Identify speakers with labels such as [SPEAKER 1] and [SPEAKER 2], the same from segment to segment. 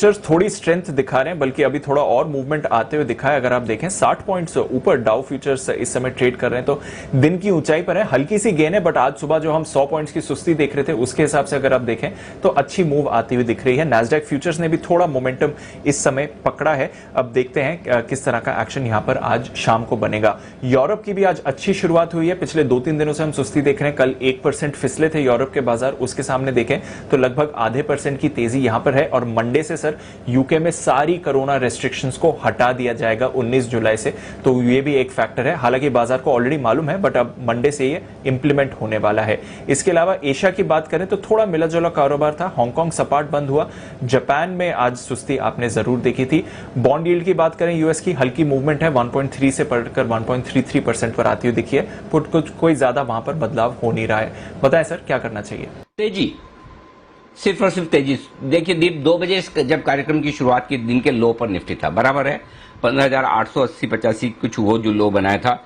[SPEAKER 1] थोड़ी स्ट्रेंथ दिखा रहे हैं, बल्कि अभी थोड़ा और मूवमेंट आते हुए दिखा है। अगर आप देखें 60 पॉइंट्स ऊपर डाउ फ्यूचर्स इस समय ट्रेड कर रहे हैं, तो दिन की ऊंचाई पर है, हल्की सी गेन है, बट आज सुबह जो हम 100 पॉइंट्स की सुस्ती देख रहे थे उसके हिसाब से अगर आप देखें तो अच्छी मूव आती हुई दिख रही है। नैस्डैक फ्यूचर्स ने भी थोड़ा मोमेंटम इस समय पकड़ा है। अब देखते हैं किस तरह का एक्शन यहां पर आज शाम को बनेगा। यूरोप की भी आज अच्छी शुरुआत हुई है। पिछले 2-3 दिनों से हम सुस्ती देख रहे हैं। कल 1% फिसले थे यूरोप के बाजार, उसके सामने देखें तो लगभग आधे % की तेजी यहां पर है। और मंडे से सर यूके में सारी कोरोना रेस्ट्रिक्शंस को हटा दिया जाएगा 19 जुलाई से, तो ये भी एक फैक्टर है। हालांकि बाजार को ऑलरेडी मालूम है, बट अब मंडे से ये इंप्लीमेंट होने वाला है। इसके अलावा एशिया की बात करें तो थोड़ा मिला जुला कारोबार था। हांगकांग सपाट बंद हुआ। जापान में आज सुस्ती आपने जरूर देखी थी। बॉन्ड यील्ड की बात करें यूएस की, हल्की मूवमेंट है, 1.3 से बढ़कर 1.33% पर आती हुई दिखी है। पुट कुछ कोई ज्यादा वहां पर बदलाव हो नहीं रहा है। बताएं सर क्या करना चाहिए?
[SPEAKER 2] तेजी, सिर्फ और सिर्फ तेजी। देखिए दीप, 2 बजे जब कार्यक्रम की शुरुआत की, दिन के लो पर निफ्टी था, बराबर है 15,880-85 कुछ वो जो लो बनाया था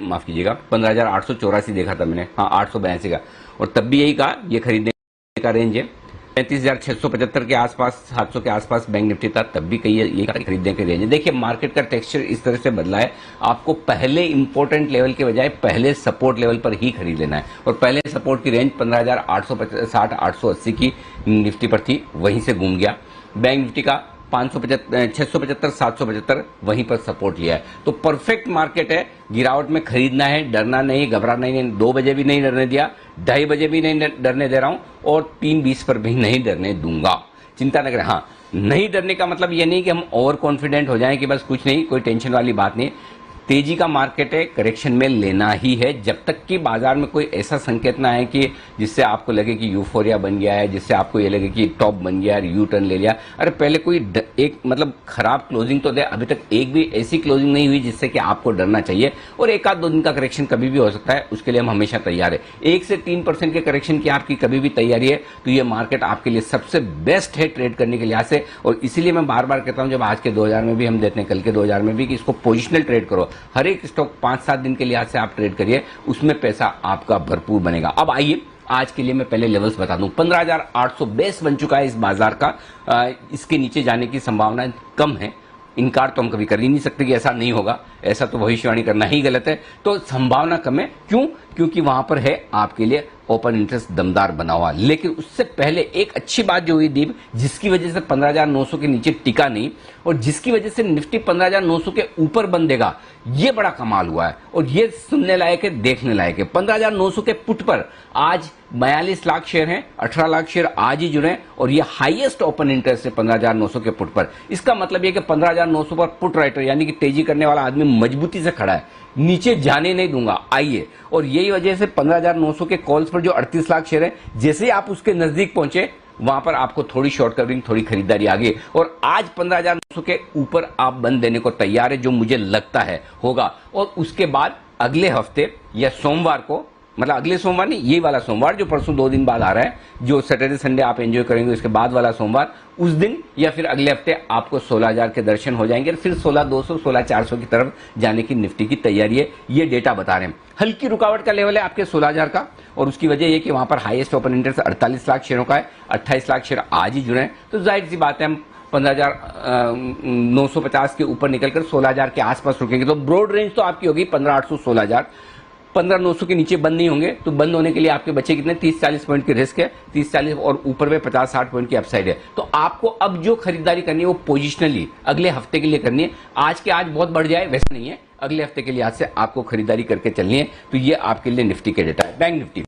[SPEAKER 2] माफ कीजिएगा 15,884 देखा था मैंने, हाँ 882 का, और तब भी यही कहा ये खरीदने का रेंज है। 35,675 के आसपास, 700 के आसपास बैंक निफ्टी था, तब भी कही ये खरीदने के रेंज है। देखिए मार्केट का टेक्सचर इस तरह से बदला है, आपको पहले इंपॉर्टेंट लेवल के बजाय पहले सपोर्ट लेवल पर ही खरीद लेना है। और पहले सपोर्ट की रेंज 15,860-880 की निफ्टी पर थी, वहीं से घूम गया। बैंक निफ्टी का 675-775 वहीं पर सपोर्ट लिया है। तो परफेक्ट मार्केट है, गिरावट में खरीदना है, डरना नहीं, घबराना नहीं। 2 बजे भी नहीं डरने दिया, 2:30 बजे भी नहीं डरने दे रहा हूं, और 3:20 पर भी नहीं डरने दूंगा। चिंता न करें। हाँ, नहीं डरने का मतलब ये नहीं कि हम ओवर कॉन्फिडेंट हो जाएं कि बस कुछ नहीं, कोई टेंशन वाली बात नहीं। तेजी का मार्केट है, करेक्शन में लेना ही है, जब तक कि बाजार में कोई ऐसा संकेत ना आए कि जिससे आपको लगे कि यूफोरिया बन गया है, जिससे आपको ये लगे कि टॉप बन गया है, यू टर्न ले लिया। अरे पहले कोई एक मतलब खराब क्लोजिंग तो दे। अभी तक एक भी ऐसी क्लोजिंग नहीं हुई जिससे कि आपको डरना चाहिए। और 1-2 दिन का करेक्शन कभी भी हो सकता है, उसके लिए हम हमेशा तैयार है। 1 से 3% के करेक्शन की आपकी कभी भी तैयारी है, तो ये मार्केट आपके लिए सबसे बेस्ट है ट्रेड करने के लिहाज से। और इसीलिए मैं बार बार कहता हूं, जब आज के 2000 में भी हम देते हैं, कल के 2000 में भी, कि इसको पोजिशनल ट्रेड करो। हर एक स्टॉक 5-7 दिन के लिहाज से आप ट्रेड करिए, उसमें पैसा आपका भरपूर बनेगा। अब आइए आज के लिए मैं पहले लेवल्स बता दूं। 15,800 बन चुका है इस बाजार का। इसके नीचे जाने की संभावना कम है, इनकार तो हम कभी कर ही नहीं सकते कि ऐसा नहीं होगा, ऐसा तो भविष्यवाणी करना ही गलत है। तो संभावना कम है। क्यों? क्योंकि वहां पर है आपके लिए ओपन इंटरेस्ट दमदार बना हुआ। लेकिन उससे पहले एक अच्छी बात जो हुई दीप, जिसकी वजह से 15,900 के नीचे टिका नहीं, और जिसकी वजह से निफ्टी 15,900 के ऊपर बन देगा, ये बड़ा कमाल हुआ है। और ये सुनने लायक है, देखने लायक है। 15,900 के पुट पर आज 42 लाख शेयर हैं, 18 लाख शेयर आज ही जुड़े, और ये हाईएस्ट ओपन इंटरेस्ट है 15,900 के पुट पर। इसका मतलब यह कि 15,900 पर पुट राइटर यानी कि तेजी करने वाला आदमी मजबूती से खड़ा है, नीचे जाने नहीं दूंगा। आइए, और यही वजह से 15,900 के कॉल्स पर जो 38 लाख शेयर है, जैसे ही आप उसके नजदीक पहुंचे, वहां पर आपको थोड़ी शॉर्ट कवरिंग, थोड़ी खरीदारी आ गई। और आज 15,900 के ऊपर आप बंद देने को तैयार है, जो मुझे लगता है होगा। और उसके बाद अगले हफ्ते या सोमवार को, मतलब अगले सोमवार नहीं, ये वाला सोमवार जो परसों 2 दिन बाद आ रहा है, जो सैटरडे संडे आप एंजॉय करेंगे, उसके बाद वाला सोमवार, उस दिन या फिर अगले हफ्ते आपको 16,000 के दर्शन हो जाएंगे। फिर 16,200, 16,400 की तरफ जाने की निफ्टी की तैयारी है। ये डेटा बता रहे हैं। हल्की रुकावट का लेवल है आपके 16,000 का, और उसकी वजह यह कि वहां पर हाईएस्ट ओपन इंटरेस्ट 48 लाख शेयरों का है। 28 लाख शेयर आज ही जुड़े हैं, तो जाहिर सी बात है हम 15,950 के ऊपर निकलकर 16,000 के आसपास रुकेंगे। तो ब्रॉड रेंज तो आपकी होगी 15,800, 16,000। 15,900 के नीचे बंद नहीं होंगे, तो बंद होने के लिए आपके बचे कितने? 30-40 पॉइंट की रिस्क है, 30-40, और ऊपर में 50-60 पॉइंट की अपसाइड है। तो आपको अब जो खरीदारी करनी है वो पोजिशनली अगले हफ्ते के लिए करनी है। आज के आज बहुत बढ़ जाए वैसा नहीं है, अगले हफ्ते के लिए आज से आपको खरीदारी करके चलनी है। तो ये आपके लिए निफ्टी के डेटा है। बैंक निफ्टी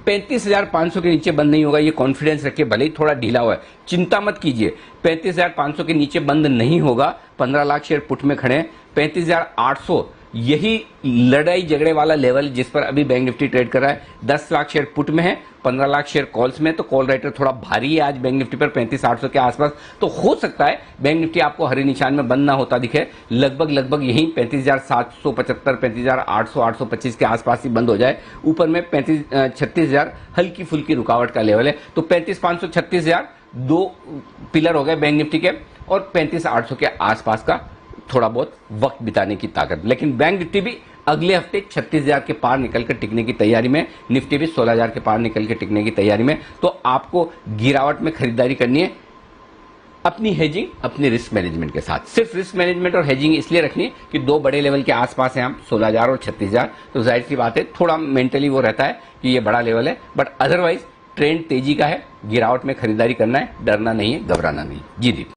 [SPEAKER 2] 35,500 के नीचे बंद नहीं होगा, ये कॉन्फिडेंस रखिए, भले ही थोड़ा ढीला हुआ है, चिंता मत कीजिए। 35,500 के नीचे बंद नहीं होगा। 15 लाख शेयर पुट में खड़े हैं। 35,800 यही लड़ाई झगड़े वाला लेवल जिस पर अभी बैंक निफ्टी ट्रेड कर रहा है। 10 लाख शेयर पुट में है, 15 लाख शेयर कॉल्स में। तो कॉल राइटर थोड़ा भारी है आज बैंक निफ्टी पर 35,800 के आसपास। तो हो सकता है बैंक निफ्टी आपको हरे निशान में बंद ना होता दिखे, लगभग यही 35,775, 35,800, 825 के आसपास ही बंद हो जाए। ऊपर में 36,000 हल्की फुल्की रुकावट का लेवल है। तो 35,500, 36,000 दो पिलर हो गए बैंक निफ्टी के, और 35,800 के आसपास का थोड़ा बहुत वक्त बिताने की ताकत। लेकिन बैंक निफ्टी भी अगले हफ्ते 36,000 के पार निकलकर टिकने की तैयारी में, निफ्टी भी 16,000 के पार निकल के टिकने की तैयारी में। तो आपको गिरावट में खरीदारी करनी है, अपनी हेजिंग अपने रिस्क मैनेजमेंट के साथ। सिर्फ रिस्क मैनेजमेंट और हेजिंग इसलिए रखनी है कि दो बड़े लेवल के आसपास हैं हम, 16,000 और 36,000, तो जाहिर सी बात है थोड़ा मेंटली वो रहता है कि ये बड़ा लेवल है, बट अदरवाइज ट्रेंड तेजी का है, गिरावट में खरीदारी करना है, डरना नहीं है, घबराना नहीं। जी दीप।